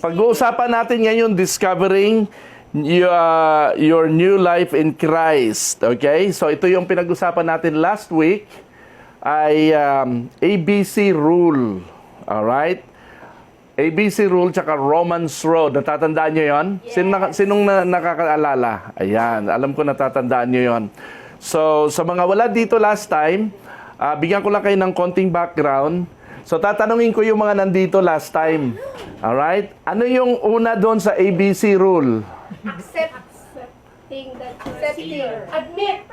Pag-uusapan natin ngayon, discovering your new life in Christ. Okay? So, ito yung pinag-usapan natin last week ay ABC rule. Alright? ABC rule tsaka Romans road. Natatandaan nyo yun? Yes. Sinong nakakaalala? Ayan, alam ko natatandaan nyo yun. So, sa mga wala dito last time, bigyan ko lang kayo ng konting background. So, tatanungin ko yung mga nandito last time. Alright? Ano yung una doon sa ABC rule? Accepting that Admit.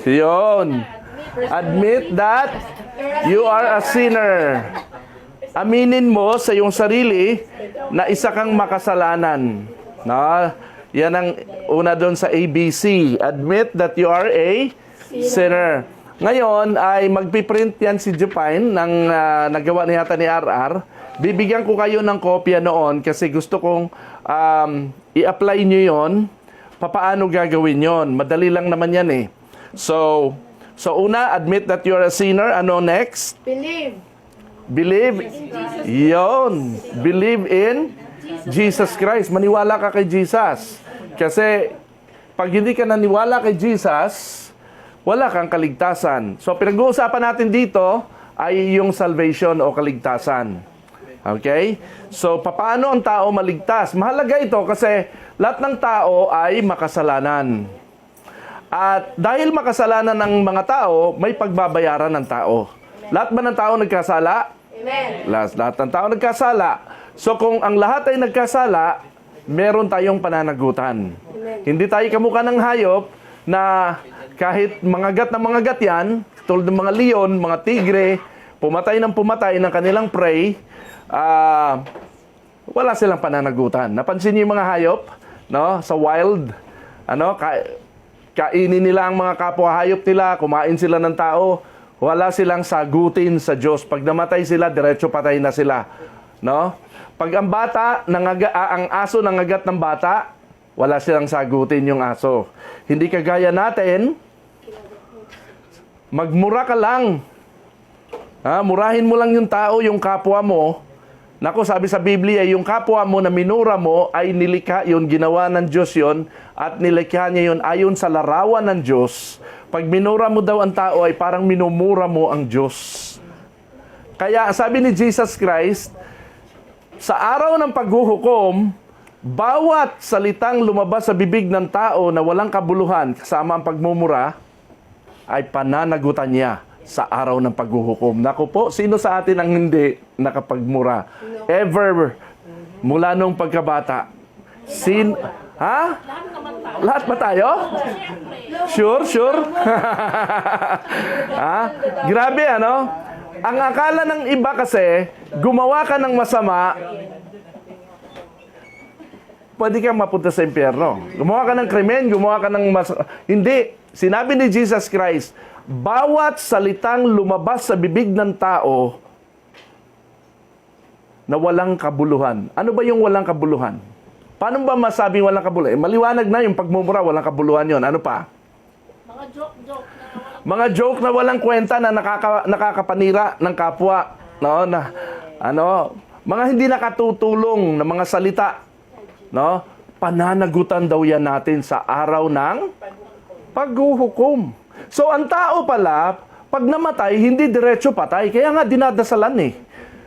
Yun. Admit that you are a sinner. Aminin mo sa iyong sarili na isa kang makasalanan. No? Yan ang una doon sa ABC. Admit that you are a sinner. Ngayon ay magpiprint yan si Jupine ng nagawa niya yata ni RR. Bibigyan ko kayo ng kopya noon kasi gusto kong i-apply nyo yon. Paano gagawin yon? Madali lang naman yan eh. So una, admit that you're a sinner. Ano next? Believe. Yon. Believe in Jesus Christ. Maniwala ka kay Jesus. Kasi pag hindi ka naniwala kay Jesus, wala kang kaligtasan. So, pinag-uusapan natin dito ay yung salvation o kaligtasan. Okay? So, paano ang tao maligtas? Mahalaga ito kasi lahat ng tao ay makasalanan. At dahil makasalanan ng mga tao, may pagbabayaran ng tao. Lahat ba ng tao nagkasala? Amen. Lahat ng tao nagkasala. So, kung ang lahat ay nagkasala, meron tayong pananagutan. Amen. Hindi tayo kamukha ng hayop na kahit mangagat na mangagat yan, tulad ng mga leon, mga tigre, pumatay ng kanilang prey, wala silang pananagutan. Napansin niyo yung mga hayop, no? Sa wild, kainin nila ang mga kapwa hayop nila, kumain sila ng tao, wala silang sagutin sa Diyos. Pag namatay sila, diretso patay na sila, no? Pag ang aso nangagat ng bata, wala silang sagutin yung aso. Hindi kagaya natin, magmura ka lang. Murahin mo lang yung tao, yung kapwa mo. Naku, sabi sa Biblia, yung kapwa mo na minura mo ay nilikha yun, ginawa ng Diyos yun, at nilikha niya yun ayon sa larawan ng Diyos. Pag minura mo daw ang tao ay parang minumura mo ang Diyos. Kaya sabi ni Jesus Christ, sa araw ng paghuhukom, bawat salitang lumabas sa bibig ng tao na walang kabuluhan kasama ang pagmumura, ay pananagutan niya sa araw ng paghuhukom. Naku po, sino sa atin ang hindi nakapagmura? Ever, mula nung pagkabata. Lahat ba tayo? Sure? Grabe, ano? Ang akala ng iba kasi, gumawa ka ng masama, pwede kang mapunta sa impyerno. Gumawa ka ng krimen, gumawa ka ng Hindi. Sinabi ni Jesus Christ, bawat salitang lumabas sa bibig ng tao na walang kabuluhan. Ano ba yung walang kabuluhan? Paano ba masabing walang kabuluhan? Maliwanag na yung pagmumura, walang kabuluhan yon. Ano pa? Mga joke na walang kwenta na nakakapanira ng kapwa. No? Mga hindi nakatutulong na mga salita. No? Pananagutan daw yan natin sa araw ng paghuhukom. So, ang tao pala, pag namatay, hindi diretso patay. Kaya nga, dinadasalan eh.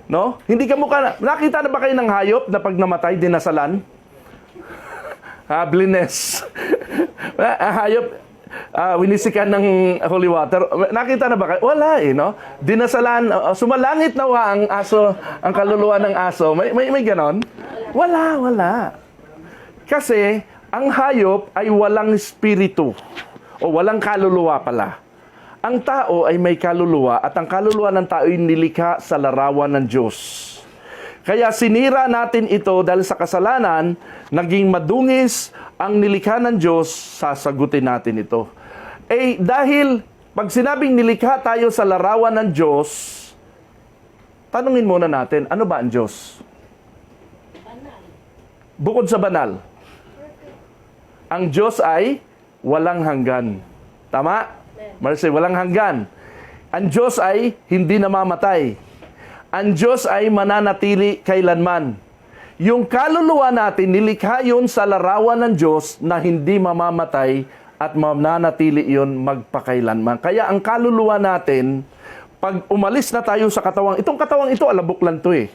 No? Hindi ka mukha nakita na ba kayo ng hayop na pag namatay, dinasalan? Blines. Hayop, winisikan ng holy water. Nakita na ba kayo? Wala eh, no? Dinasalan, sumalangit na ang aso, ang kaluluwa ng aso. May ganon? Wala. Kasi, ang hayop ay walang espiritu. O walang kaluluwa pala. Ang tao ay may kaluluwa at ang kaluluwa ng tao ay nilikha sa larawan ng Diyos. Kaya sinira natin ito dahil sa kasalanan, naging madungis ang nilikha ng Diyos, sasagutin natin ito. Dahil pag sinabing nilikha tayo sa larawan ng Diyos, tanungin muna natin, ano ba ang Diyos? Bukod sa banal. Ang Diyos ay walang hanggan. Tama? Marcy, walang hanggan. Ang Diyos ay hindi namamatay. Ang Diyos ay mananatili kailanman. Yung kaluluwa natin, nilikha yun sa larawan ng Diyos na hindi mamamatay at mananatili yun magpakailanman. Kaya ang kaluluwa natin, pag umalis na tayo sa katawang, itong katawang ito, alabok lang to eh.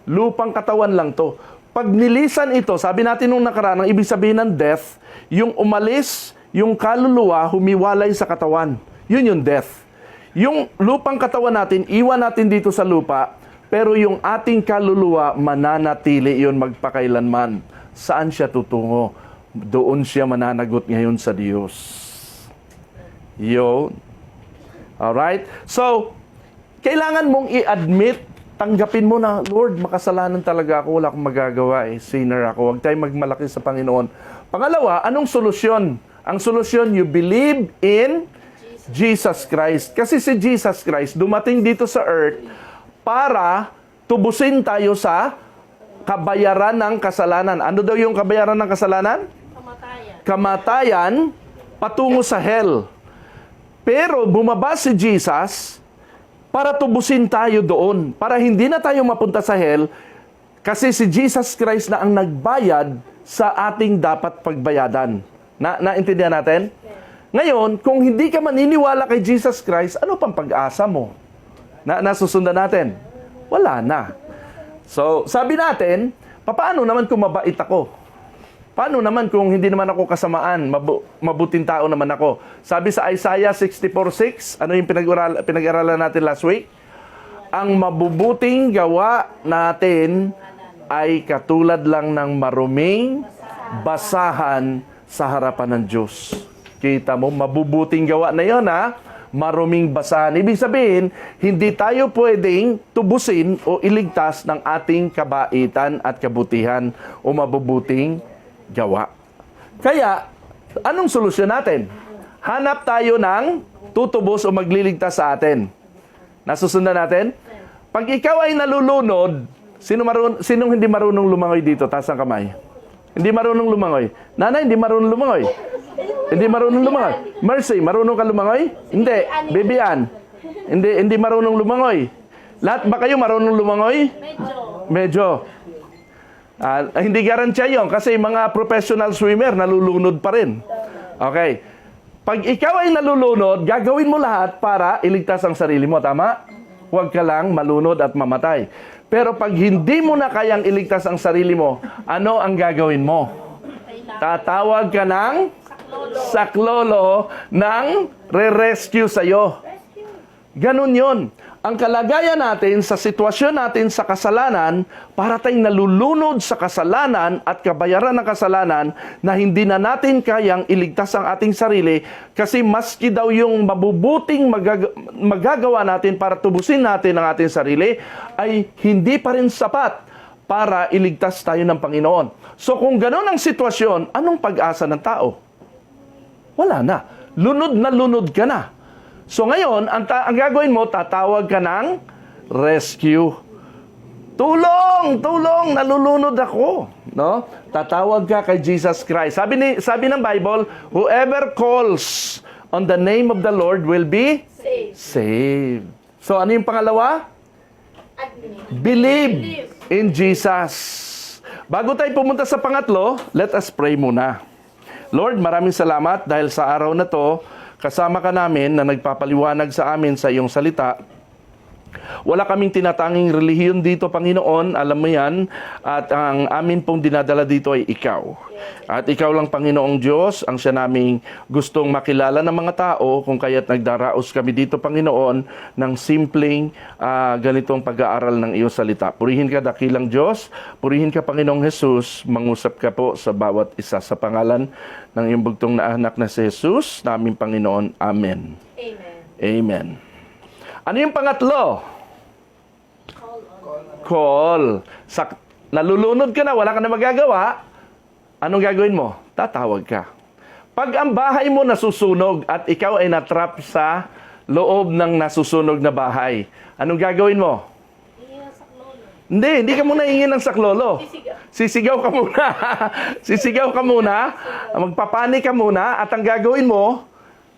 Lupang katawan lang to. Pag nilisan ito, sabi natin nung nakaraan, ang ibig sabihin ng death, yung umalis, yung kaluluwa, humiwalay sa katawan. Yun yung death. Yung lupang katawan natin, iwan natin dito sa lupa, pero yung ating kaluluwa, mananatili yun magpakailanman. Saan siya tutungo? Doon siya mananagot ngayon sa Diyos. Yun. Alright? So, kailangan mong i-admit, tanggapin mo na, Lord, makasalanan talaga ako, wala akong magagawa eh, sinner ako. Huwag tayong magmalaki sa Panginoon. Pangalawa, anong solusyon? Ang solusyon, you believe in Jesus Christ. Kasi si Jesus Christ dumating dito sa earth para tubusin tayo sa kabayaran ng kasalanan. Ano daw yung kabayaran ng kasalanan? Kamatayan. Kamatayan patungo sa hell. Pero bumaba si Jesus para tubusin tayo doon. Para hindi na tayo mapunta sa hell kasi si Jesus Christ na ang nagbayad sa ating dapat pagbayadan. Naintindihan natin? Ngayon, kung hindi ka maniniwala kay Jesus Christ, ano pang pag-asa mo? Nasusundan natin? Wala na. So, sabi natin, paano naman kung mabait ako? Paano naman kung hindi naman ako kasamaan? Mabuting tao naman ako. Sabi sa Isaiah 64:6, ano yung pinag-aralan natin last week? Ang mabubuting gawa natin ay katulad lang ng maruming basahan sa harapan ng Diyos. Kita mo, mabubuting gawa na yon ha? Maruming basahan. Ibig sabihin, hindi tayo pwedeng tubusin o iligtas ng ating kabaitan at kabutihan o mabubuting gawa. Kaya, anong solusyon natin? Hanap tayo ng tutubos o magliligtas sa atin. Nasusundan natin? Pag ikaw ay nalulunod, sinong hindi marunong lumangoy dito? Taas ang kamay. Hindi marunong lumangoy. Nanay, hindi marunong lumangoy. Hindi marunong lumangoy. Mercy, marunong ka lumangoy? Hindi. Bibian, hindi marunong lumangoy. Lahat ba kayo marunong lumangoy? Medyo. Hindi garantiya yun kasi mga professional swimmer nalulunod pa rin. Okay. Pag ikaw ay nalulunod, gagawin mo lahat para iligtas ang sarili mo. Tama? Huwag ka lang malunod at mamatay. Pero pag hindi mo na kayang iligtas ang sarili mo, ano ang gagawin mo? Tatawag ka ng saklolo ng re-rescue sa'yo. Ganun yun. Ang kalagayan natin sa sitwasyon natin sa kasalanan, para tayong nalulunod sa kasalanan at kabayaran ng kasalanan na hindi na natin kayang iligtas ang ating sarili kasi maski daw yung mabubuting magagawa natin para tubusin natin ang ating sarili ay hindi pa rin sapat para iligtas tayo ng Panginoon. So kung gano'n ang sitwasyon, anong pag-asa ng tao? Wala na. Lunod ka na. So ngayon, ang gagawin mo, tatawag ka ng rescue. Tulong! Tulong! Nalulunod ako. No? Tatawag ka kay Jesus Christ. Sabi ng Bible, whoever calls on the name of the Lord will be saved. So ano yung pangalawa? Believe in Jesus. Bago tayo pumunta sa pangatlo, let us pray muna. Lord, maraming salamat dahil sa araw na to, kasama ka namin na nagpapaliwanag sa amin sa iyong salita. Wala kaming tinatanging relihiyon dito, Panginoon, alam mo yan, at ang amin pong dinadala dito ay ikaw. At ikaw lang, Panginoong Diyos, ang siya naming gustong makilala ng mga tao, kung kaya't nagdaraos kami dito, Panginoon, ng simpleng ganitong pag-aaral ng iyong salita. Purihin ka, dakilang Diyos, purihin ka, Panginoong Jesus, mangusap ka po sa bawat isa sa pangalan ng iyong bugtong na anak na si Jesus, naming Panginoon. Amen. Amen. Amen. Ano yung pangatlo? Call. Nalulunod ka na, wala ka na magagawa, anong gagawin mo? Tatawag ka. Pag ang bahay mo nasusunog at ikaw ay natrap sa loob ng nasusunog na bahay, anong gagawin mo? Hindi ka muna hingin ng saklolo. Sisigaw ka muna. Sisigaw ka muna, magpapanik ka muna, at ang gagawin mo,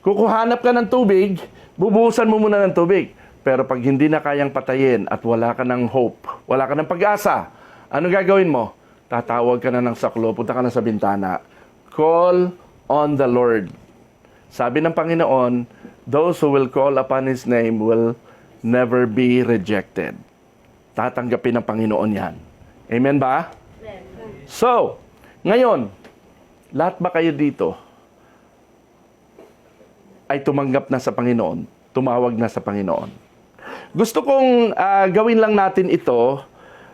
kukuhanap ka ng tubig, bubuhusan mo muna ng tubig. Pero pag hindi na kayang patayin at wala ka ng hope, wala ka ng pag-asa, ano gagawin mo? Tatawag ka na ng saklo, punta ka na sa bintana. Call on the Lord. Sabi ng Panginoon, those who will call upon His name will never be rejected. Tatanggapin ng Panginoon yan. Amen ba? So, ngayon, lahat ba kayo dito ay tumanggap na sa Panginoon? Tumawag na sa Panginoon? Gusto kong gawin lang natin ito.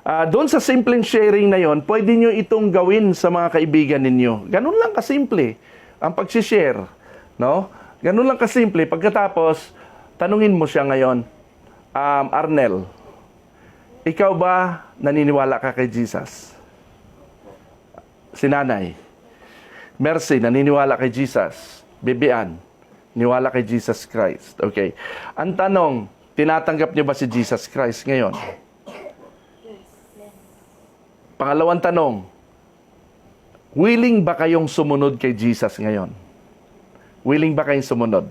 Doon sa simpleng sharing na yon, pwede nyo itong gawin sa mga kaibigan ninyo. Ganun lang kasimple ang pag-share. No? Ganun lang kasimple. Pagkatapos, tanungin mo siya ngayon, Arnel, ikaw ba naniniwala ka kay Jesus? Si Nanay. Mercy, naniniwala kay Jesus. Bibian, niwala kay Jesus Christ. Okay. Ang tanong, tinatanggap niyo ba si Jesus Christ ngayon? Pangalawang tanong, willing ba kayong sumunod kay Jesus ngayon? Willing ba kayong sumunod?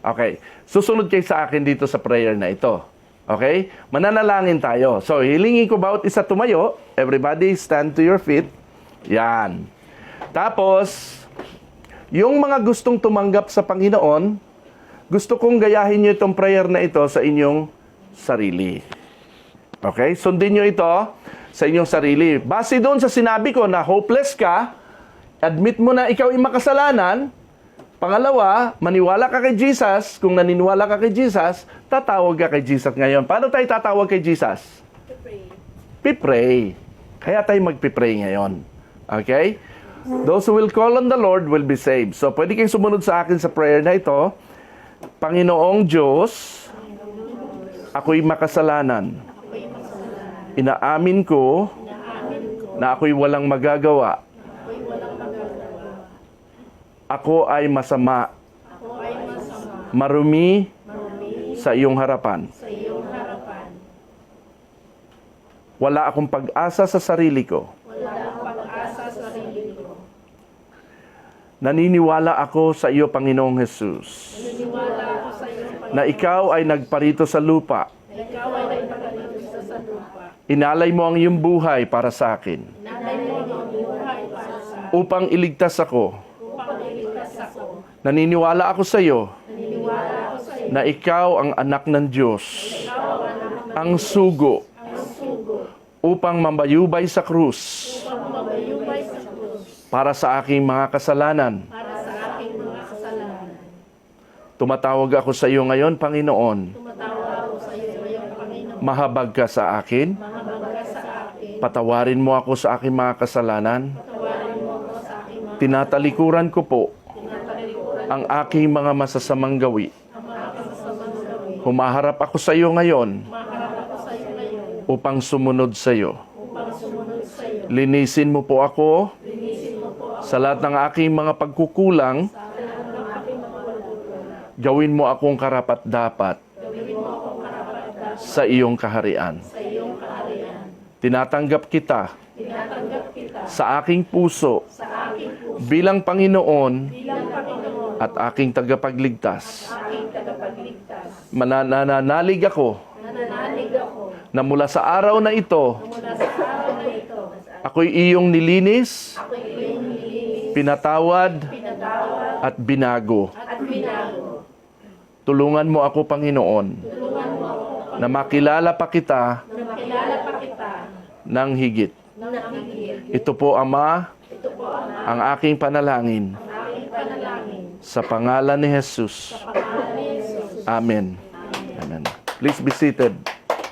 Okay. Susunod kayo sa akin dito sa prayer na ito. Okay? Mananalangin tayo. So, hilingin ko bawat isa tumayo. Everybody stand to your feet. Yan. Tapos, yung mga gustong tumanggap sa Panginoon, gusto kong gayahin nyo itong prayer na ito sa inyong sarili. Okay? Sundin nyo ito sa inyong sarili. Base doon sa sinabi ko na hopeless ka, admit mo na ikaw ay makasalanan. Pangalawa, maniwala ka kay Jesus. Kung naniniwala ka kay Jesus, tatawag ka kay Jesus ngayon. Paano tayo tatawag kay Jesus? Pipray. Kaya tayo magpipray ngayon. Okay? Those who will call on the Lord will be saved. So, pwede kayong sumunod sa akin sa prayer na ito. Panginoong Diyos, ako'y makasalanan. Inaamin ko na ako'y walang magagawa. Ako ay masama. Marumi sa iyong harapan. Wala akong pag-asa sa sarili ko. Naniniwala ako sa iyo, Panginoong Jesus, na ikaw ay nagparito sa lupa. Inalay mo ang iyong buhay para sa akin upang iligtas ako. Naniniwala ako sa iyo na ikaw ang anak ng Diyos, ang sugo upang mabayubay sa krus para sa aking mga kasalanan. Tumatawag ako sa iyo ngayon, Panginoon. Mahabag ka sa akin. Patawarin mo ako sa aking mga kasalanan. Tinatalikuran ko po ang aking mga masasamang gawi. Humaharap ako sa iyo ngayon upang sumunod sa iyo. Linisin mo po ako sa lahat ng aking mga pagkukulang. Gawin mo akong karapat-dapat sa iyong kaharian. Tinatanggap kita sa aking puso bilang Panginoon at aking tagapagligtas. Mananalig ako na mula sa araw na ito, ako'y iyong nilinis, pinatawad, at binago. Tulungan mo ako, Panginoon, na makilala pa kita ng higit. Ito po, Ama, ang aking panalangin. Sa pangalan ni Jesus. Amen. Amen. Please be seated.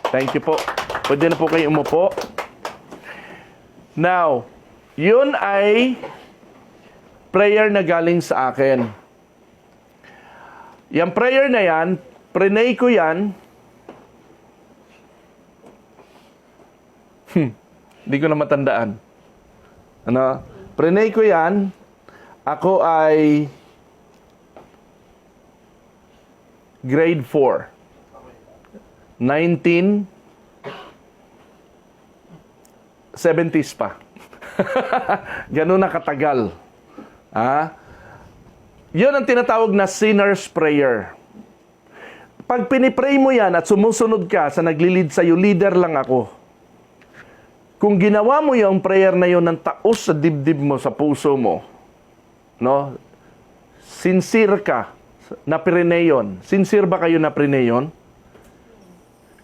Thank you po. Pwede na po kayo umupo. Now, yun ay prayer na galing sa akin. Yung prayer na yan, prinay ko yan. Hindi ko na matandaan. Ano? Prinay ko yan. Ako ay grade 4. 1970s pa. Ganun na katagal. Yun ang tinatawag na sinner's prayer. Pag pinipray mo yan at sumusunod ka sa naglilid sa'yo, leader lang ako. Kung ginawa mo yung prayer na yun ng taos sa dibdib mo, sa puso mo, no? Sincere ka na prineyon. Sincere ba kayo na prineyon?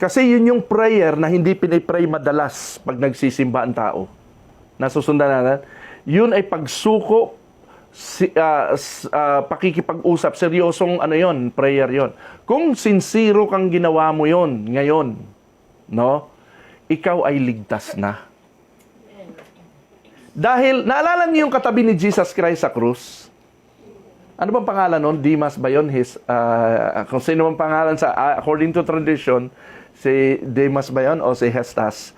Kasi yun yung prayer na hindi pinipray madalas pag nagsisimba ang tao. Nasusundan natin. Yun ay pagsuko, pakikipag-usap, seryosong prayer yon. Kung sincero kang ginawa mo yon ngayon, no? Ikaw ay ligtas na. Dahil, naalala niyo yung katabi ni Jesus Christ sa krus? Ano bang pangalan nun? Dimas ba yun? Kung sino bang pangalan according to tradition, si Demas ba yun o si Hestas?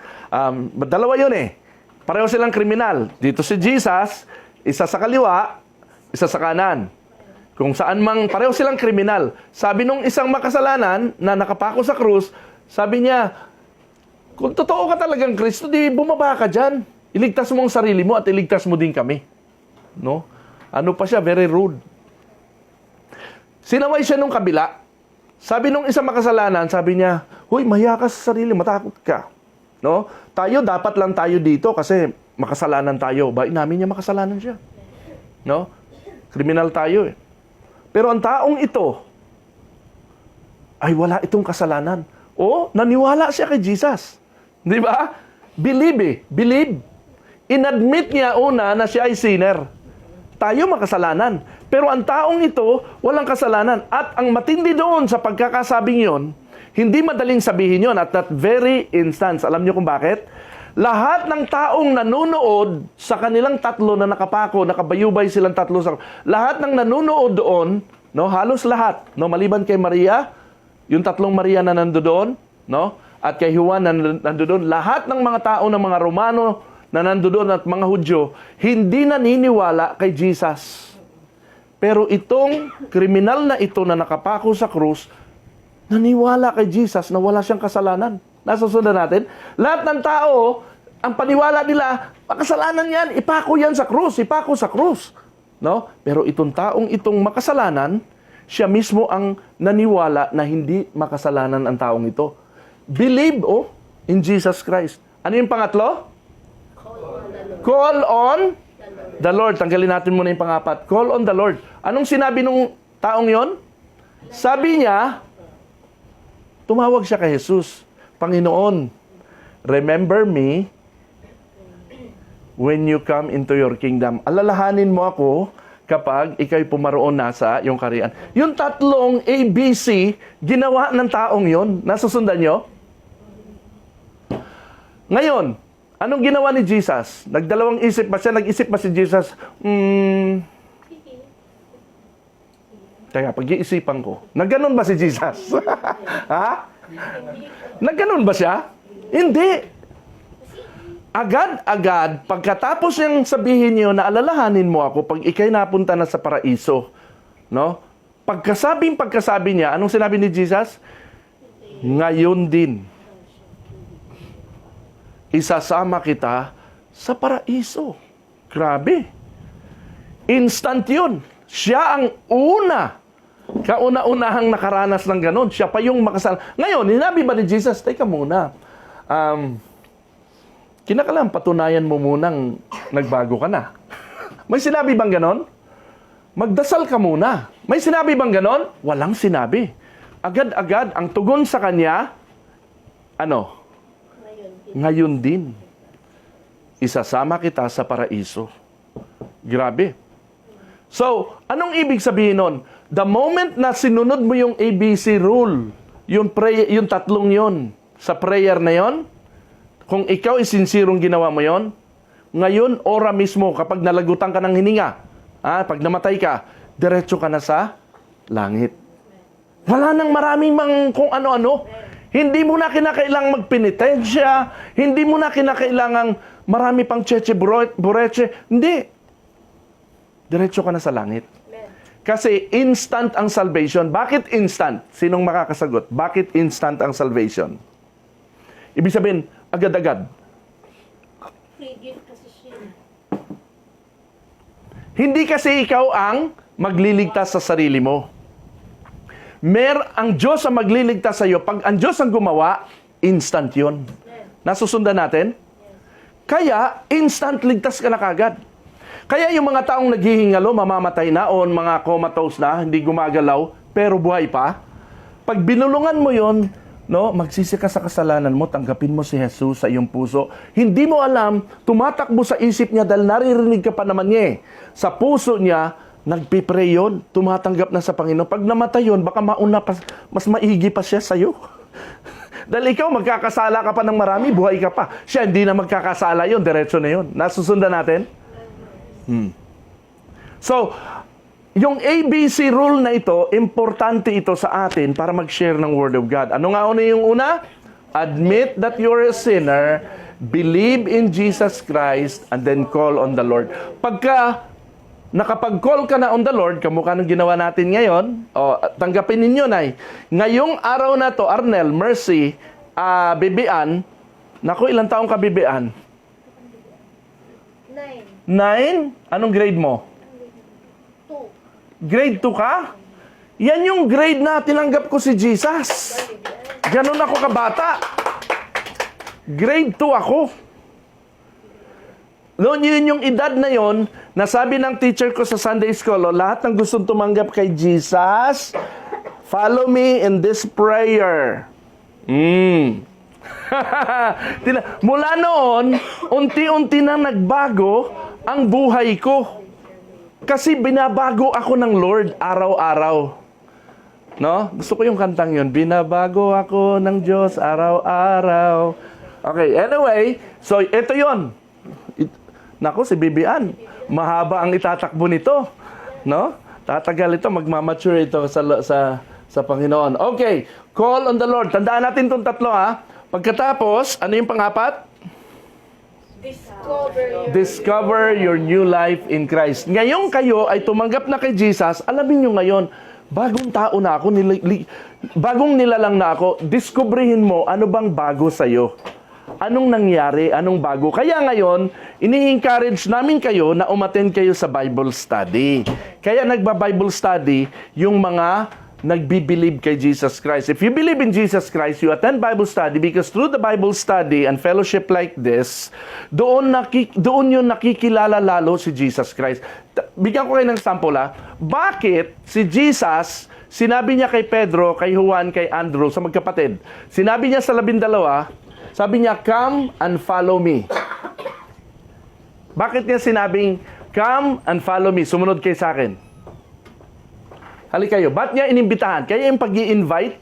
Dalawa yun eh. Pareho silang kriminal. Dito si Jesus, isa sa kaliwa, isa sa kanan. Kung saan mang pareho silang kriminal. Sabi nung isang makasalanan na nakapako sa krus, sabi niya, kung totoo ka talagang Kristo, di bumaba ka dyan. Iligtas mo ang sarili mo at iligtas mo din kami. No? Ano pa siya? Very rude. Sinaway siya nung kabila. Sabi nung isang makasalanan, sabi niya, huy, mahiya ka sa sarili, matakot ka. No? Tayo, dapat lang tayo dito kasi makasalanan tayo. Baik namin niya makasalanan siya. No? Kriminal tayo eh. Pero ang taong ito, ay wala itong kasalanan. O, naniwala siya kay Jesus. Di ba? Believe. Inadmit niya una na siya ay sinner. Tayo makasalanan. Pero ang taong ito, walang kasalanan. At ang matindi doon sa pagkakasabing yon, hindi madaling sabihin yon at that very instance. Alam niyo kung bakit? Lahat ng taong nanonood sa kanilang tatlo na nakapako, nakabayubay silang tatlo lahat ng nanonood doon, no, halos lahat, no, maliban kay Maria, yung tatlong Maria na nandoon, no, at kay Juan na nandoon, lahat ng mga tao ng mga Romano na nandoon at mga Hudyo, hindi naniniwala kay Jesus. Pero itong kriminal na ito na nakapako sa krus, naniwala kay Jesus na wala siyang kasalanan. Nasusundan natin, lahat ng tao, ang paniwala nila, makasalanan yan, ipako yan sa krus, ipako sa krus. No? Pero itong taong itong makasalanan, siya mismo ang naniwala na hindi makasalanan ang taong ito. Believe, in Jesus Christ. Ano yung pangatlo? Call on the Lord. Tanggalin natin muna yung pangapat. Call on the Lord. Anong sinabi nung taong yon? Sabi niya, tumawag siya kay Jesus. Panginoon, remember me when you come into your kingdom. Alalahanin mo ako kapag ikaw'y pumaroon na sa iyong kaharian. Yung tatlong ABC, ginawa ng taong yon. Nasusundan nyo? Ngayon, anong ginawa ni Jesus? Nagdalawang isip ba siya? Nag-isip ba si Jesus? Kaya pag-iisipan ko, nagganon ba si Jesus? Ha? Nagganon ba siya? Hindi. Agad-agad, pagkatapos niyang sabihin niyo na alalahanin mo ako pag ikay napunta na sa paraiso, no? Pagkasabi niya, anong sinabi ni Jesus? Ngayon din, isasama kita sa paraiso. Grabe. Instant yun. Siya ang kauna-unahang nakaranas ng ganon. Siya pa yung makasal. Ngayon, hinabi ba ni Jesus, teka muna, kinakailangan patunayan mo munang nagbago ka na. May sinabi bang ganon? Magdasal ka muna. May sinabi bang ganon? Walang sinabi. Agad-agad, ang tugon sa kanya, ngayon din, isasama kita sa paraiso. Grabe. So, anong ibig sabihin nun? The moment na sinunod mo yung ABC rule, yung tatlong yon sa prayer na yon, kung ikaw isinsirong ginawa mo yon, ngayon, ora mismo, kapag nalagutan ka ng hininga, pag namatay ka, diretso ka na sa langit. Wala nang maraming kung ano-ano. Hindi mo na kinakailangang magpenitensya, hindi mo na kinakailangang marami pang cheche bureche. Hindi. Diretso ka na sa langit. Kasi instant ang salvation. Bakit instant? Sinong makakasagot? Bakit instant ang salvation? Ibig sabihin, agad-agad. Free gift kasi siya. Hindi kasi ikaw ang magliligtas sa sarili mo. Ang Diyos ang magliligtas sa iyo. Pag ang Diyos ang gumawa, instant yun. Nasusundan natin? Kaya, instant ligtas ka na kagad. Kaya yung mga taong naghihingalo, mamamatay na o mga comatose na, hindi gumagalaw, pero buhay pa. Pag binulungan mo yon, no, magsisi ka sa kasalanan mo, tanggapin mo si Jesus sa iyong puso. Hindi mo alam, tumatakbo sa isip niya dahil naririnig ka pa naman niya. Sa puso niya, nagpipray yun, tumatanggap na sa Panginoon. Pag namatay yun, baka mauna pa, mas maigi pa siya sa'yo. Dahil ikaw, magkakasala ka pa ng marami, buhay ka pa. Siya, hindi na magkakasala yun, diretso na yun. Nasusundan natin? So, yung ABC rule na ito, importante ito sa atin para mag-share ng Word of God. Ano nga yung una? Admit that you're a sinner, believe in Jesus Christ, and then call on the Lord. Pagka nakapag-call ka na on the Lord, kamukha ng ginawa natin ngayon, tanggapin ninyo, Nay. Ngayong araw na to, Arnel, Mercy, Bibian, naku, ilang taong ka, Bibian? 9? Anong grade mo? 2. Grade 2 ka? Yan yung grade na tinanggap ko si Jesus. Ganon ako kabata. Grade 2 ako. Noon yun yung edad na yon, nasabi ng teacher ko sa Sunday School, lahat ng gustong tumanggap kay Jesus, follow me in this prayer. Mula noon, unti-unti na nagbago ang buhay ko. Kasi binabago ako ng Lord araw-araw. No? Gusto ko yung kantang yun. Binabago ako ng Diyos araw-araw. Okay, anyway, so ito yon. Nako, si Bibian, mahaba ang itatakbo nito. No? Tatagal ito, magmamature ito sa Panginoon. Okay, call on the Lord. Tandaan natin itong tatlo, ha? Pagkatapos, ano yung pangapat? Discover your new life in Christ. Ngayon kayo ay tumanggap na kay Jesus, alamin nyo ngayon, bagong tao na ako, bagong nilalang na ako, diskubrihin mo ano bang bago sa'yo. Anong nangyari, anong bago. Kaya ngayon, ini-encourage namin kayo na umattend kayo sa Bible study. Kaya nagba-Bible study yung mga nagbi-believe kay Jesus Christ. If you believe in Jesus Christ, you attend Bible study because through the Bible study and fellowship like this, doon yun nakikilala lalo si Jesus Christ. Bigyan ko kayo ng sample, ha? Bakit si Jesus, sinabi niya kay Pedro, kay Juan, kay Andrew, sa magkapatid, sinabi niya sa 12, sabi niya, come and follow me. Bakit niya sinabing, come and follow me, sumunod kayo sa akin? Halika kayo. Ba't niya inimbitahan? Kaya yung pag-i-invite,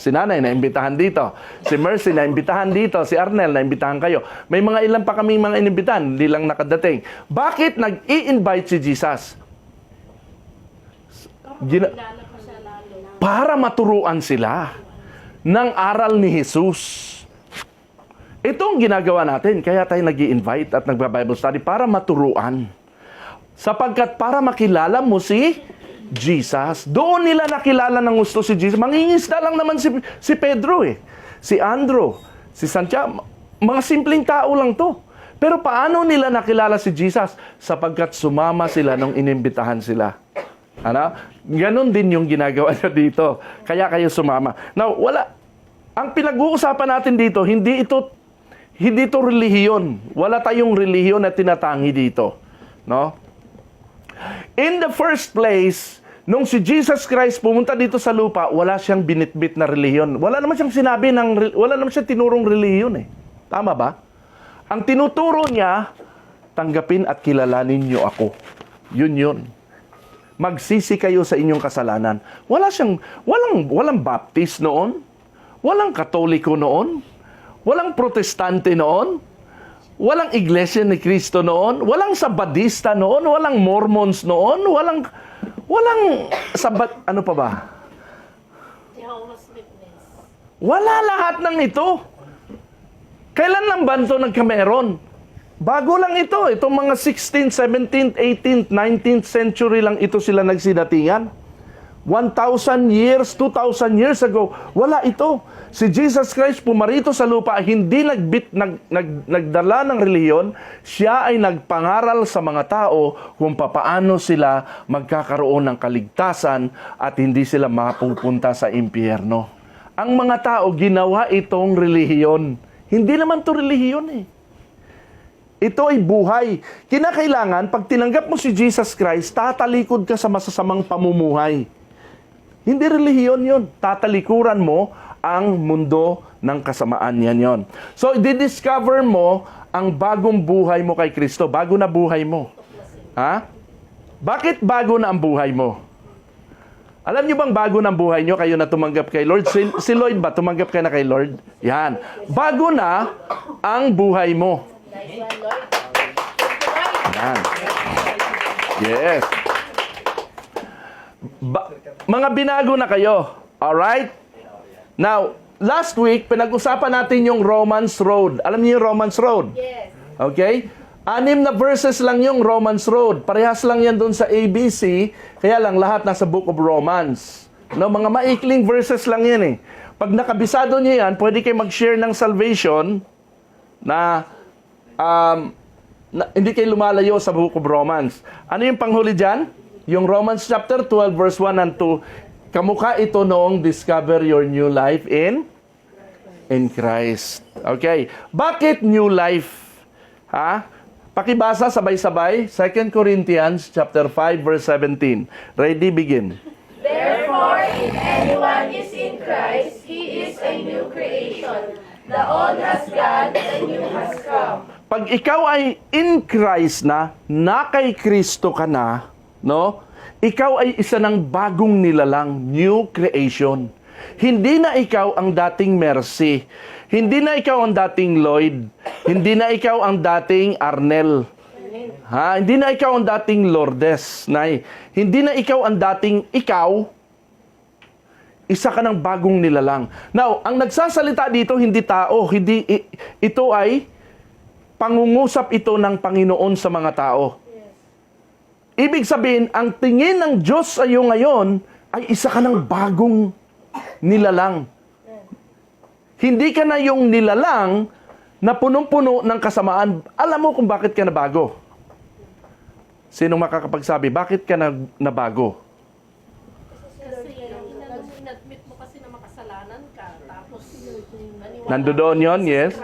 si Nanay na-imbitahan dito, si Mercy na-imbitahan dito, si Arnel na-imbitahan kayo. May mga ilan pa kami mga inimbitahan, hindi lang nakadating. Bakit nag-i-invite si Jesus? Para maturuan sila ng aral ni Jesus. Ito ang ginagawa natin, kaya tayo nag-i-invite at nagba-Bible study para maturuan. Sapagkat para makilala mo si Jesus. Doon nila nakilala ng gusto si Jesus. Mangingisda lang naman si Pedro si Andrew, si Santiago. Mga simpleng tao lang to. Pero paano nila nakilala si Jesus? Sapagkat sumama sila nung inimbitahan sila. Ano? Ganon din yung ginagawa niya dito. Kaya kayo sumama. Now, ang pinag-uusapan natin dito, hindi ito relihiyon. Wala tayong relihiyon na tinatangi dito. No? In the first place, nung si Jesus Christ pumunta dito sa lupa, wala siyang binitbit na relihiyon. Wala naman siyang tinurong relihiyon Tama ba? Ang tinuturo niya, tanggapin at kilalanin niyo ako. Yun. Magsisi kayo sa inyong kasalanan. Walang Baptist noon. Walang Katoliko noon. Walang Protestante noon. Walang Iglesia ni Cristo noon, walang Sabadista noon, walang Mormons noon, walang ano pa ba? Jehovah's Witness. Wala lahat ng ito. Kailan lang ba ito nagkameron? Bago lang ito. Itong mga 16th, 17th, 18th, 19th century lang ito sila nagsidatingan. 1,000 years, 2,000 years ago, wala ito. Si Jesus Christ pumarito sa lupa, hindi nagdala ng relihiyon, siya ay nagpangaral sa mga tao kung papaano sila magkakaroon ng kaligtasan at hindi sila mapupunta sa impyerno. Ang mga tao, ginawa itong relihiyon. Hindi naman to relihiyon Ito ay buhay. Kinakailangan, pag tinanggap mo si Jesus Christ, tatalikod ka sa masasamang pamumuhay. Hindi relihiyon yun. Tatalikuran mo ang mundo ng kasamaan. Yan yon. So, i-discover mo ang bagong buhay mo kay Kristo. Bago na buhay mo. Ha? Bakit bago na ang buhay mo? Alam niyo bang bago na ang buhay niyo, kayo na tumanggap kay Lord? Si Lloyd ba, tumanggap ka na kay Lord? Yan. Bago na ang buhay mo. Nice one, Lord. Yan. Yes. Mga binago na kayo. Alright? Now, last week, pinag-usapan natin yung Romans Road. Alam niyo yung Romans Road? Yes. Okay? 6 na verses lang yung Romans Road. Parehas lang yan doon sa ABC. Kaya lang lahat nasa Book of Romans. No, mga maikling verses lang yan eh. Pag nakabisado niyo yan, pwede kayo mag-share ng salvation na hindi kayo lumalayo sa Book of Romans. Ano yung panghuli dyan? Yung Romans chapter 12 verse 1 and 2. Kamukha ito noong discover your new life in Christ. Okay. Bakit new life? Ha? Pakibasa sabay-sabay. 2 Corinthians chapter 5 verse 17. Ready, begin. Therefore, if anyone is in Christ, he is a new creation. The old has gone, the new has come. Pag ikaw ay in Christ na kay Kristo ka na, no? Ikaw ay isa ng bagong nilalang, new creation. Hindi na ikaw ang dating Mercy. Hindi na ikaw ang dating Lloyd. Hindi na ikaw ang dating Arnel. Ha? Hindi na ikaw ang dating Lourdes, Nay. Hindi na ikaw ang dating ikaw. Isa ka ng bagong nilalang. Now, ang nagsasalita dito hindi tao, ito ay pangungusap ito ng Panginoon sa mga tao. Ibig sabihin, ang tingin ng Diyos sa iyo ngayon ay isa ka ng bagong nilalang. Hindi ka na yung nilalang na punong-puno ng kasamaan. Alam mo kung bakit ka nabago? Sinong makakapagsabi, bakit ka nabago? Kasi in-admit mo kasi na makasalanan ka. Tapos, Nandoon yon, yes.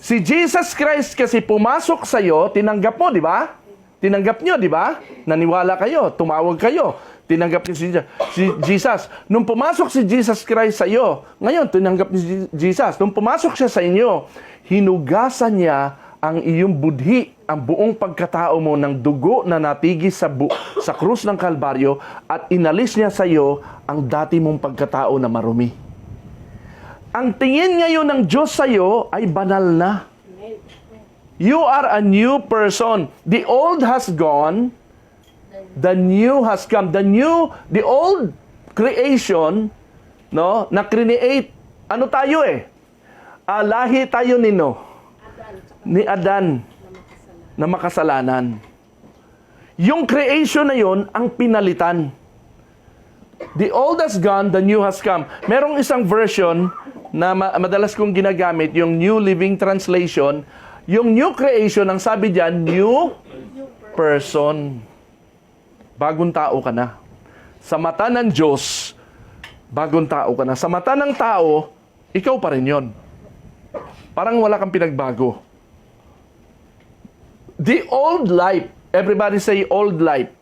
Si Jesus Christ kasi pumasok sa iyo, tinanggap mo, di ba? Tinanggap nyo, di ba? Naniwala kayo, tumawag kayo. Tinanggap niyo si Jesus. Nung pumasok si Jesus Christ sa iyo, ngayon, tinanggap ni Jesus. Nung pumasok siya sa inyo, hinugasan niya ang iyong budhi, ang buong pagkatao mo ng dugo na natigis sa krus ng Kalbaryo at inalis niya sa iyo ang dati mong pagkatao na marumi. Ang tingin ngayon ng Diyos sa iyo ay banal na. You are a new person. The old has gone, the new has come. The old creation, no, na create. Ano tayo eh? Lahi tayo ni Adan na makasalanan. Yung creation na yon ang pinalitan. The old has gone, the new has come. Merong isang version na madalas kong ginagamit, yung New Living Translation. Yung new creation, ang sabi diyan, new person. Bagong tao ka na. Sa mata ng Diyos, bagong tao ka na. Sa mata ng tao, ikaw pa rin yon. Parang wala kang pinagbago. The old life, everybody say old life.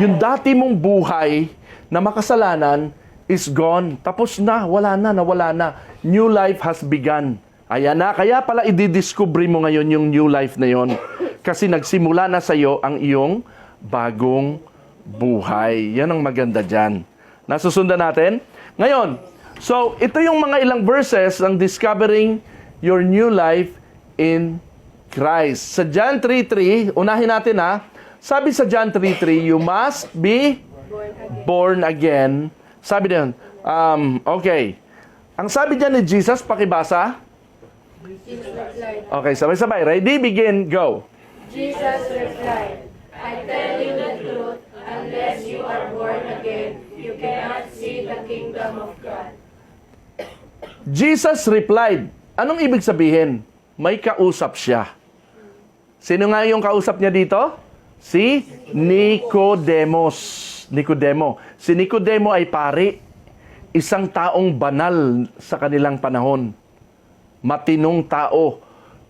Yung dati mong buhay na makasalanan is gone. Tapos na, nawala na. New life has begun. Ayan na, kaya pala i-discover mo ngayon yung new life na yon. Kasi nagsimula na sa iyo ang iyong bagong buhay. Yan ang maganda dyan. Nasusundan natin? Ngayon, so ito yung mga ilang verses ng discovering your new life in Christ. Sa John 3:3, unahin natin ha. Sabi sa John 3:3, you must be born again. Sabi din, okay. Ang sabi dyan ni Jesus, pakibasa. Okay, sabay-sabay. Ready, begin, go. Jesus replied, I tell you the truth, unless you are born again, you cannot see the kingdom of God. Jesus replied. Anong ibig sabihin? May kausap siya. Sino nga yung kausap niya dito? Si Nicodemos. Nicodemo. Si Nicodemo ay pari. Isang taong banal sa kanilang panahon. Matinong tao.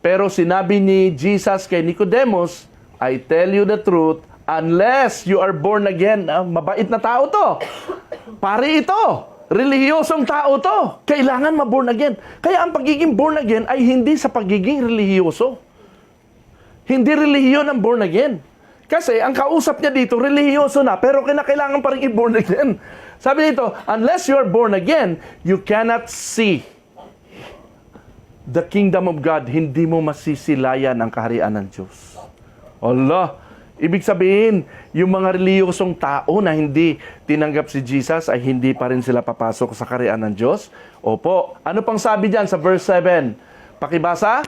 Pero sinabi ni Jesus kay Nicodemus, I tell you the truth, unless you are born again. Mabait na tao to. Pare ito. Relihiyosong tao to. Kailangan ma-born again. Kaya ang pagiging born again ay hindi sa pagiging relihiyoso. Hindi relihiyon ang born again. Kasi ang kausap niya dito, relihiyoso na, pero kinakailangan pa rin i-born again. Sabi dito, unless you are born again, you cannot see the kingdom of God. Hindi mo masisilayan ang kaharian ng Diyos. Allah, ibig sabihin, yung mga reliyosong tao na hindi tinanggap si Jesus ay hindi pa rin sila papasok sa kaharian ng Diyos. Opo. Ano pang sabi dyan sa verse 7? Pakibasa?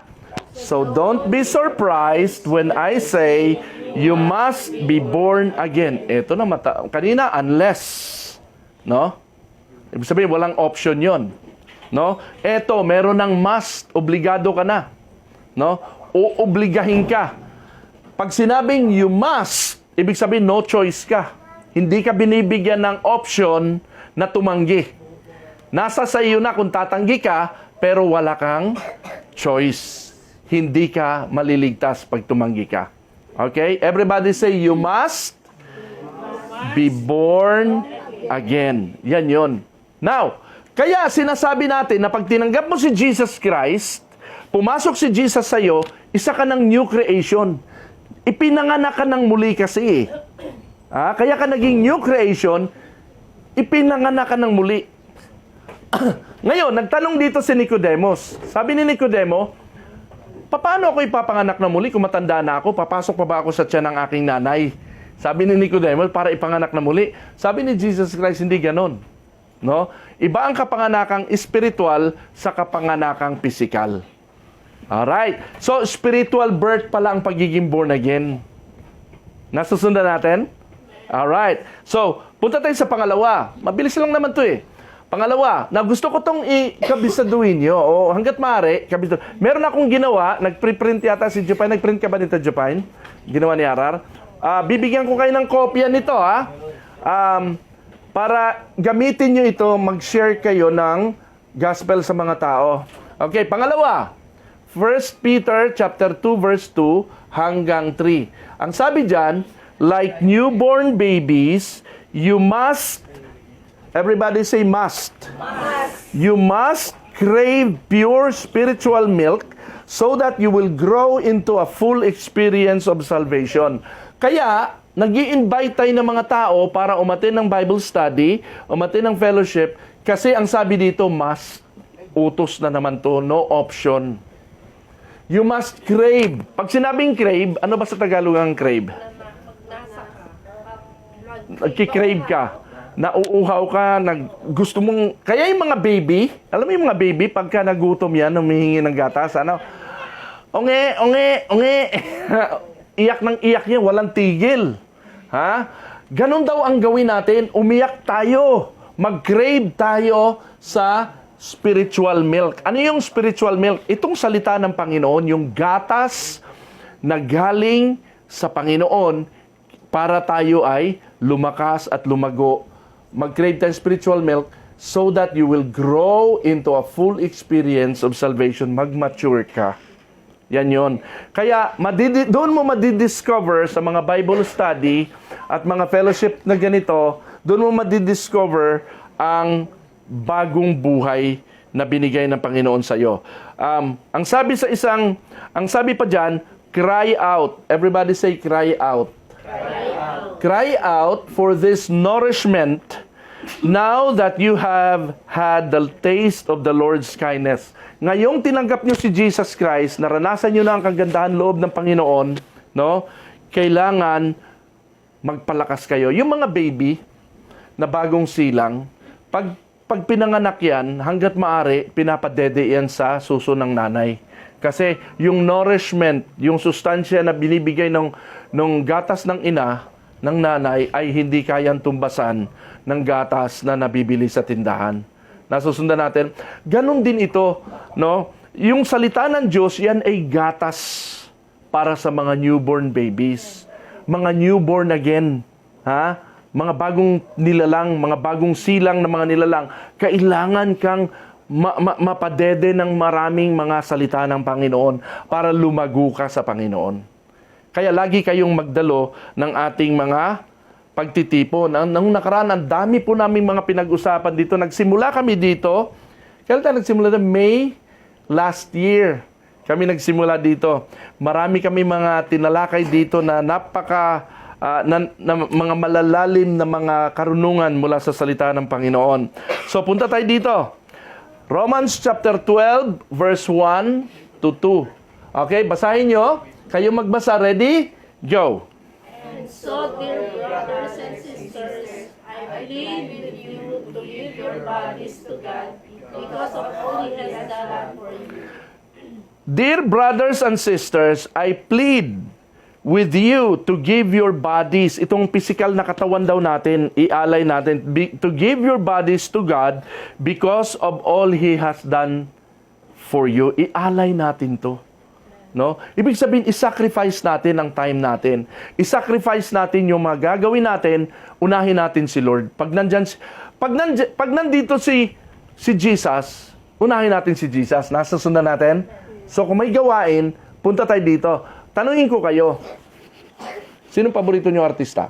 So don't be surprised when I say you must be born again. Ito na kanina, unless. No? Ibig sabihin, walang option yon. No? Ito, meron ng must. Obligado ka na. No? Oobligahin ka. Pag sinabing you must, ibig sabihin no choice ka. Hindi ka binibigyan ng option na tumanggi. Nasa sa iyo na kung tatanggi ka, pero wala kang choice. Hindi ka maliligtas pag tumanggi ka. Okay? Everybody say, you must be born again. Yan yun. Now, kaya sinasabi natin na pag tinanggap mo si Jesus Christ, pumasok si Jesus sa iyo, isa ka ng new creation. Ipinanganak ka ng muli kasi. Kaya ka naging new creation, ipinanganak ka ng muli. Ngayon, nagtanong dito si Nicodemus. Sabi ni Nicodemo, paano ako ipapanganak na muli kung matanda na ako? Papasok pa ba ako sa tiyan ng aking nanay? Sabi ni Nicodemus, para ipanganak na muli. Sabi ni Jesus Christ, hindi ganon. No? Iba ang kapanganakang spiritual sa kapanganakang physical. Alright. So, spiritual birth pala ang pagiging born again. Nasusundan natin? Alright. So, punta tayo sa pangalawa. Mabilis lang naman to eh. Pangalawa, na gusto ko tong ikabisaduhin nyo. O hanggat maaari, meron akong ginawa, nag-preprint yata si Jupine. Nag-print ka ba nito, Jupine? Ginawa ni Arar. Bibigyan ko kayo ng kopya nito, ha? Para gamitin nyo ito, mag-share kayo ng gospel sa mga tao. Okay, pangalawa. 1 Peter chapter 2 verse 2 hanggang 3. Ang sabi diyan, like newborn babies, you must, everybody say must. You must crave pure spiritual milk so that you will grow into a full experience of salvation. Kaya, nag-i-invite tayo ng mga tao para umatin ng Bible study, umatin ng fellowship, kasi ang sabi dito, must. Utos na naman to, no option. You must crave. Pag sinabing crave, ano ba sa Tagalog ang crave? Nagki-crave ka. Nauuhaw ka, gusto mong... Kaya yung mga baby, alam mo yung mga baby, pagka nagutom yan, humihingi ng gatas, ano? Onge, onge, onge. Iyak ng iyak niya, walang tigil. Ha? Ganon daw ang gawin natin, umiyak tayo. Mag-crave tayo sa spiritual milk. Ano yung spiritual milk? Itong salita ng Panginoon, yung gatas na galing sa Panginoon para tayo ay lumakas at lumago. Mag-crave tayo spiritual milk so that you will grow into a full experience of salvation. Mag-mature ka. Yan yon. Kaya, doon mo madidiscover sa mga Bible study at mga fellowship na ganito, doon mo madidiscover ang bagong buhay na binigay ng Panginoon sa iyo. Ang sabi pa diyan, cry out. Everybody say cry out. Cry out for this nourishment now that you have had the taste of the Lord's kindness. Ngayong tinanggap niyo si Jesus Christ, naranasan niyo na ang kagandahan loob ng Panginoon, no? Kailangan magpalakas kayo. Yung mga baby na bagong silang, pag pinanganak yan, hanggat maaari, pinapadede yan sa suso ng nanay. Kasi yung nourishment, yung sustansya na binibigay ng gatas ng ina, ng nanay, ay hindi kayang tumbasan ng gatas na nabibili sa tindahan. Nasusundan natin. Ganon din ito, no? Yung salita ng Diyos, yan ay gatas para sa mga newborn babies. Mga newborn again. Mga bagong nilalang, mga bagong silang na mga nilalang, kailangan kang mapadede ng maraming mga salita ng Panginoon para lumago ka sa Panginoon. Kaya lagi kayong magdalo ng ating mga pagtitipon. Nung nakaraan, ang dami po namin mga pinag-usapan dito. Nagsimula kami dito. Kailan tayo nagsimula dito? May last year. Kami nagsimula dito. Marami kami mga tinalakay dito na mga malalalim na mga karunungan mula sa salita ng Panginoon. So punta tayo dito. Romans chapter 12 verse 1 to 2. Okay, basahin nyo. Kayo magbasa. Ready? Go. And so, dear brothers and sisters, I plead with you to give your bodies to God because of all He has done for you. Dear brothers and sisters, I plead with you to give your bodies, itong physical na katawan daw natin, ialay natin, to give your bodies to God because of all He has done for you. Ialay natin to. No? Ibig sabihin, isacrifice natin ang time natin. Isacrifice natin yung mga gagawin natin, unahin natin si Lord. Pag nandito si Jesus, unahin natin si Jesus. Nasusundan natin. So kung may gawain, punta tayo dito. Tanungin ko kayo, sinong paborito nyo artista?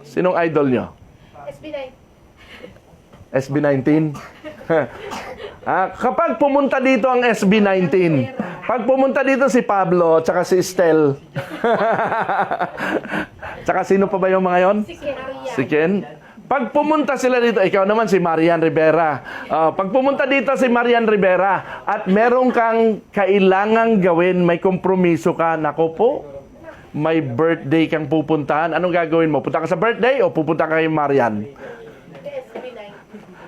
Sinong idol nyo? SB9. SB19? Kapag pumunta dito ang SB19, pag pumunta dito si Pablo, tsaka si Estel, tsaka sino pa ba yung mga yon? Si Ken. Pag pumunta sila dito, ikaw naman si Marian Rivera. Pag pumunta dito si Marian Rivera at meron kang kailangang gawin, may kompromiso ka, nako po, may birthday kang pupuntahan, anong gagawin mo? Punta ka sa birthday o pupunta ka kay Marian?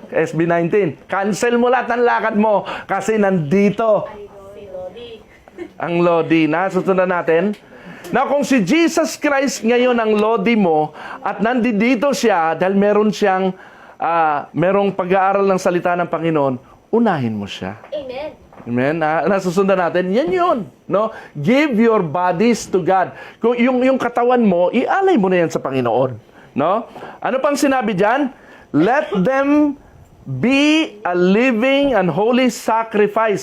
SB19. Cancel mo lahat ng lakad mo kasi nandito ang Lodi. Nasusundan natin. Na kung si Jesus Christ ngayon ang Lodi mo at nandito siya dahil meron siyang merong pag-aaral ng salita ng Panginoon, unahin mo siya. Amen. Amen. Nasusundan natin. Yan yun. No? Give your bodies to God. Kung yung katawan mo, ialay mo na yan sa Panginoon. No? Ano pang sinabi diyan? Let them be a living and holy sacrifice.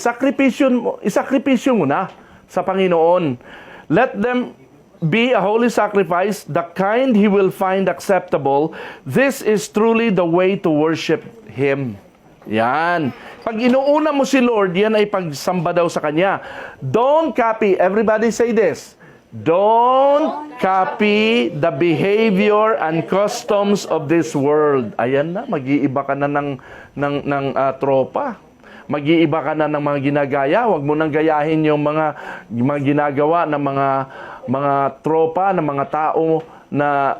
Isakripisyo mo na sa Panginoon. Let them be a holy sacrifice, the kind He will find acceptable. This is truly the way to worship Him. Yan. Pag inuuna mo si Lord, yan ay pagsamba daw sa Kanya. Don't copy. Everybody say this. Don't copy the behavior and customs of this world. Ayan na, mag-iiba ka na ng tropa. Mag-iiba ka na ng mga ginagaya. Huwag mo nang gayahin yung mga ginagawa ng mga tropa, ng mga tao na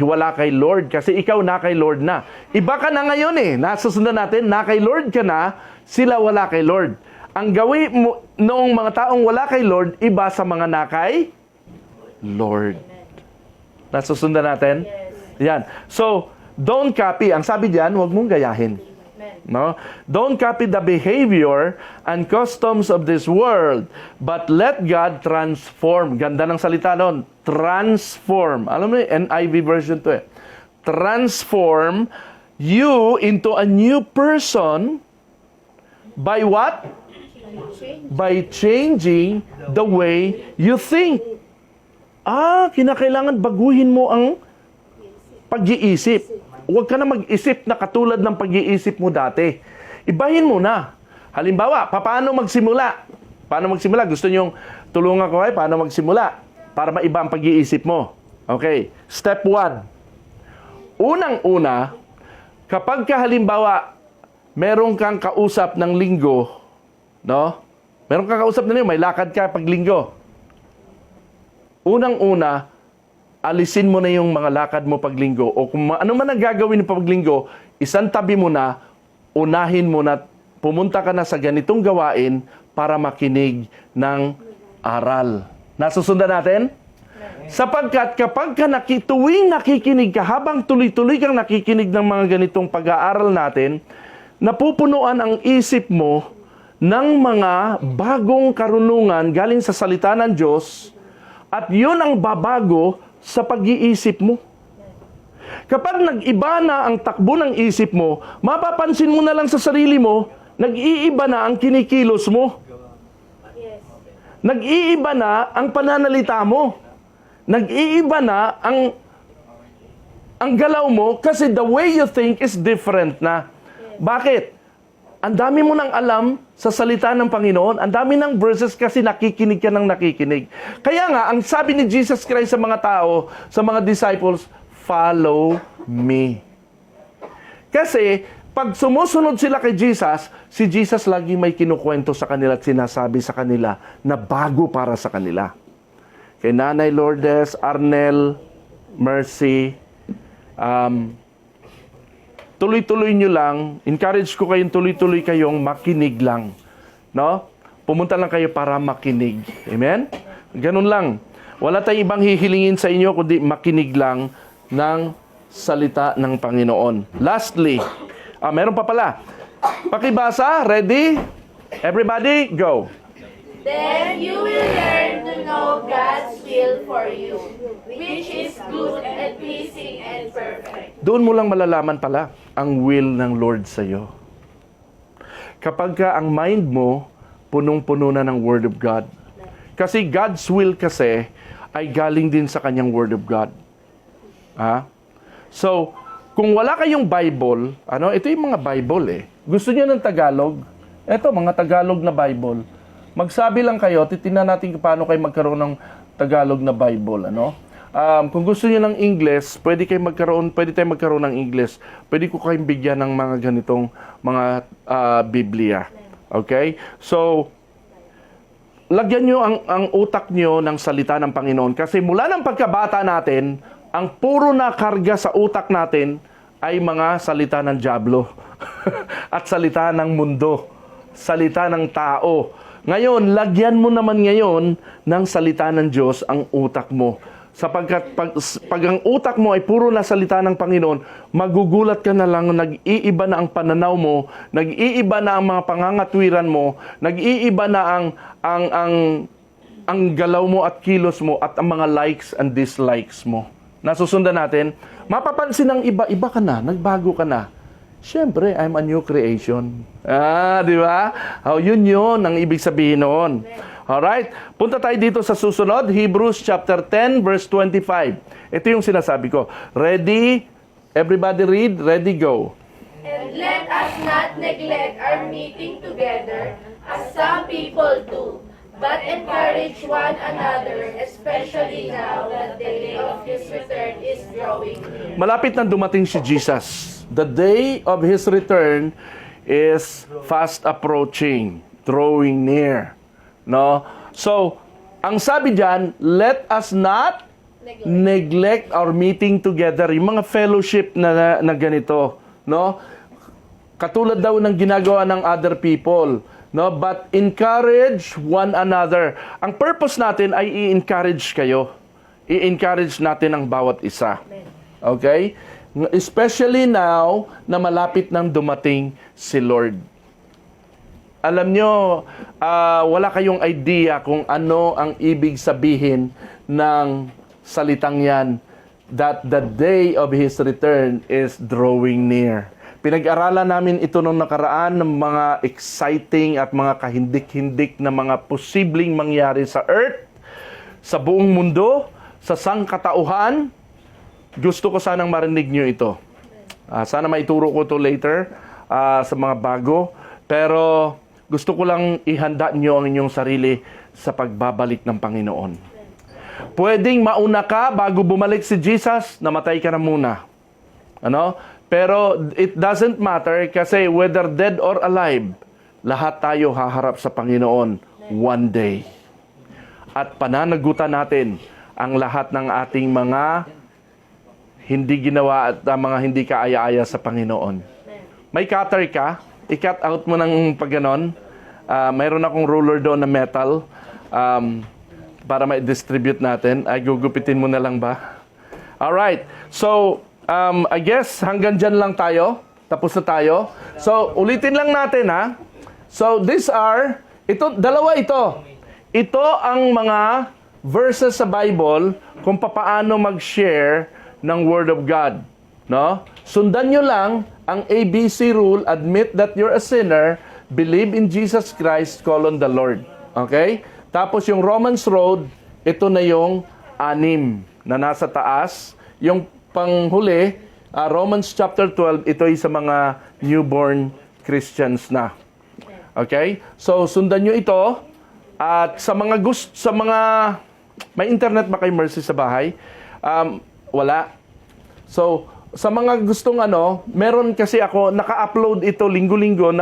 wala kay Lord. Kasi ikaw na kay Lord na. Iba ka na ngayon eh. Nasusundan natin, na kay Lord ka na, sila wala kay Lord. Ang gawin mo noong mga taong wala kay Lord, iba sa mga nakay Lord. Nasusundan natin? Yan. So, don't copy. Ang sabi diyan, huwag mong gayahin. No? Don't copy the behavior and customs of this world, but let God transform. Ganda ng salita doon. Transform. Alam mo, NIV version to eh. Transform you into a new person by what? By changing the way you think. Kinakailangan baguhin mo ang pag-iisip. Huwag ka na mag-isip na katulad ng pag-iisip mo dati. Ibahin mo na. Halimbawa, paano magsimula? Paano magsimula? Gusto niyong tulungan ko paano magsimula? Para maiba ang pag-iisip mo. Okay. Step 1. Unang-una, kapag ka halimbawa, meron kang kausap ng linggo, no? Meron kang kausap na linggo, may lakad ka pag linggo. Unang-una, alisin mo na yung mga lakad mo paglinggo o kung ano man ang gagawin mo paglinggo, isang tabi mo na, unahin mo na, pumunta ka na sa ganitong gawain para makinig ng aral. Nasusundan natin? Sapagkat kapag ka tuwing nakikinig ka, habang tuloy-tuloy kang nakikinig ng mga ganitong pag-aaral natin, napupunuan ang isip mo ng mga bagong karunungan galing sa salita ng Diyos at yun ang babago sa pag-iisip mo. Kapag nag-iba na ang takbo ng isip mo, mapapansin mo na lang sa sarili mo, nag-iiba na ang kinikilos mo. Yes. Nag-iiba na ang pananalita mo. Nag-iiba na ang galaw mo kasi the way you think is different na. Bakit? Ang dami mo nang alam sa salita ng Panginoon. Ang dami ng verses kasi nakikinig ka ng nakikinig. Kaya nga, ang sabi ni Jesus Christ sa mga tao, sa mga disciples, follow me. Kasi, pag sumusunod sila kay Jesus, si Jesus lagi may kinukwento sa kanila at sinasabi sa kanila na bago para sa kanila. Kay Nanay Lourdes, Arnel, Mercy, tuloy-tuloy nyo lang, encourage ko kayong tuloy-tuloy kayong makinig lang. No? Pumunta lang kayo para makinig. Amen? Ganun lang. Wala tayong ibang hihilingin sa inyo kundi makinig lang ng salita ng Panginoon. Lastly, meron pa pala. Pakibasa, ready? Everybody, go. Then you will learn to know God's will for you, which is good and pleasing and perfect. Doon mo lang malalaman pala ang will ng Lord sa iyo. Kapag ka ang mind mo punong-puno na ng Word of God. Kasi God's will kasi ay galing din sa kanyang Word of God. So, kung wala kayong Bible, ito yung mga Bible eh. Gusto niyo ng Tagalog? Ito, mga Tagalog na Bible. Magsabi lang kayo, titingnan natin paano kayo magkaroon ng Tagalog na Bible, kung gusto niyo ng English, pwede tayong magkaroon ng English. Pwede ko kayong bigyan ng mga ganitong mga Biblia. Okay? So, lagyan niyo ang utak niyo ng salita ng Panginoon. Kasi mula ng pagkabata natin, ang puro na karga sa utak natin ay mga salita ng dyablo. At salita ng mundo. Salita ng tao. Ngayon, lagyan mo naman ngayon ng salita ng Diyos ang utak mo. Sapagkat pag ang utak mo ay puro na salita ng Panginoon, magugulat ka na lang, nag-iiba na ang pananaw mo, nag-iiba na ang mga pangangatwiran mo, nag-iiba na ang galaw mo at kilos mo at ang mga likes and dislikes mo. Nasusundan natin, mapapansin ng iba ka na, nagbago ka na. Siyempre, I'm a new creation. Di ba? Yun ang ibig sabihin noon. Alright? Punta tayo dito sa susunod, Hebrews chapter 10, verse 25. Ito yung sinasabi ko. Ready? Everybody read? Ready, go. And let us not neglect our meeting together, as some people do, but encourage one another, especially now that the day of His return is drawing near. Malapit na dumating si Jesus. The day of His return is fast approaching, drawing near. No? So, ang sabi diyan, let us not neglect our meeting together. Yung mga fellowship na ganito, no? Katulad daw ng ginagawa ng other people, no? But encourage one another. Ang purpose natin ay i-encourage kayo. I-encourage natin ang bawat isa. Okay? Especially now na malapit nang dumating si Lord. Alam nyo, wala kayong idea kung ano ang ibig sabihin ng salitang yan, that the day of His return is drawing near. Pinag-aralan namin ito nung nakaraan ng mga exciting at mga kahindik-hindik na mga posibleng mangyari sa earth, sa buong mundo, sa sangkatauhan. Gusto ko sanang marinig nyo ito. Sana maituro ko ito later sa mga bago. Pero gusto ko lang ihanda nyo ang inyong sarili sa pagbabalik ng Panginoon. Pwedeng mauna ka bago bumalik si Jesus, namatay ka na muna. Pero it doesn't matter kasi whether dead or alive, lahat tayo haharap sa Panginoon one day. At pananagutan natin ang lahat ng ating mga hindi ginawa at mga hindi kaaya-aya sa Panginoon. May cutter ka, i-cut out mo ng pagganon. Mayroon akong ruler doon na metal para ma-distribute natin. Ay, gugupitin mo na lang ba? Alright. So, I guess hanggang dyan lang tayo. Tapos na tayo. So, ulitin lang natin So, dalawa ito. Ito ang mga verses sa Bible kung paano mag-share ng Word of God. No? Sundan nyo lang ang ABC rule, admit that you're a sinner, believe in Jesus Christ, call on the Lord. Okay? Tapos yung Romans Road, ito na yung 6 na nasa taas. Yung panghuli, Romans chapter 12, ito ay sa mga newborn Christians na. Okay? So, sundan nyo ito. At sa mga may internet ba kay Mercy sa bahay? Wala. So, sa mga gustong meron kasi ako, naka-upload ito linggo-linggo,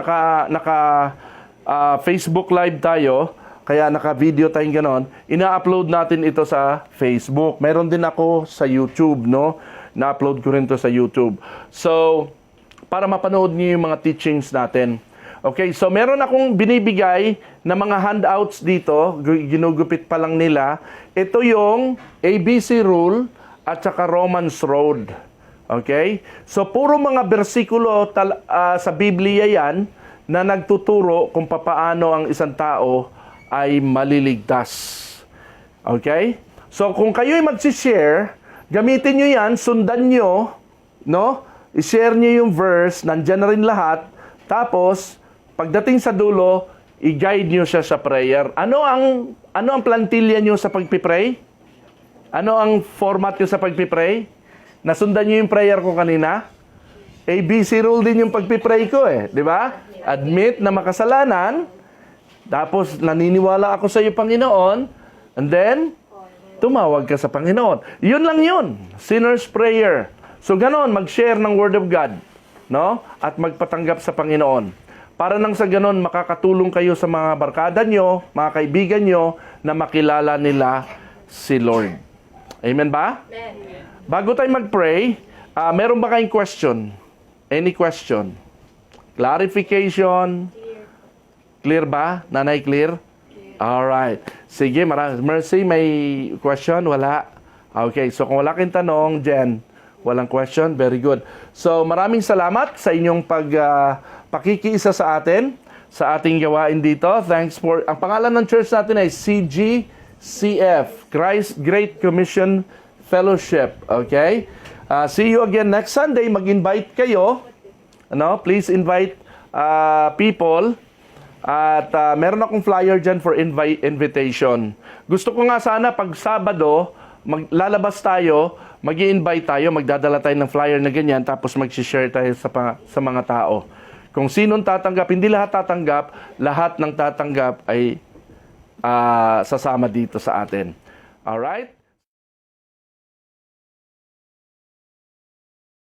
Facebook Live tayo, kaya naka-video tayong ganon. Ina-upload natin ito sa Facebook. Meron din ako sa YouTube, no? Na-upload ko rin to sa YouTube. So, para mapanood niyo yung mga teachings natin. Okay, so meron akong binibigay na mga handouts dito, ginugupit pa lang nila. Ito yung ABC rule at saka Romans Road. Okay? So puro mga bersikulo sa Biblia yan na nagtuturo kung papaano ang isang tao ay maliligtas. Okay? So kung kayo'y mag-share, gamitin nyo yan, sundan nyo, no? I-share nyo yung verse, nandyan na rin lahat. Tapos, pagdating sa dulo, i-guide nyo siya sa prayer. Ano ang plantilla nyo sa pagpipray? Ano ang format nyo sa pagpipray? Nasundan nyo yung prayer ko kanina? ABC rule din yung pagpipray ko di ba? Admit na makasalanan, tapos naniniwala ako sa iyo, Panginoon, and then, tumawag ka sa Panginoon. Yun lang yun. Sinner's prayer. So, ganon, mag-share ng Word of God, no? At magpatanggap sa Panginoon. Para nang sa ganon, makakatulong kayo sa mga barkada nyo, mga kaibigan nyo, na makilala nila si Lord. Amen ba? Amen. Bago tayo mag-pray, meron ba kayong question? Any question? Clarification? Clear ba? Nanay, clear? Alright. Sige, Mercy, may question? Wala? Okay, so kung wala kayong tanong, Jen, walang question? Very good. So, maraming salamat sa inyong pakikiisa sa atin, sa ating gawain dito. Thanks for... Ang pangalan ng church natin ay CGCF, Christ Great Commission Fellowship. Okay? See you again next Sunday. Mag-invite kayo. Please invite people. At meron akong flyer dyan for invitation. Gusto ko nga sana pag Sabado, lalabas tayo, mag-i-invite tayo, magdadala tayo ng flyer na ganyan, tapos mag-share tayo sa mga tao. Kung sinong tatanggap, hindi lahat tatanggap, lahat ng tatanggap ay sasama dito sa atin. Alright?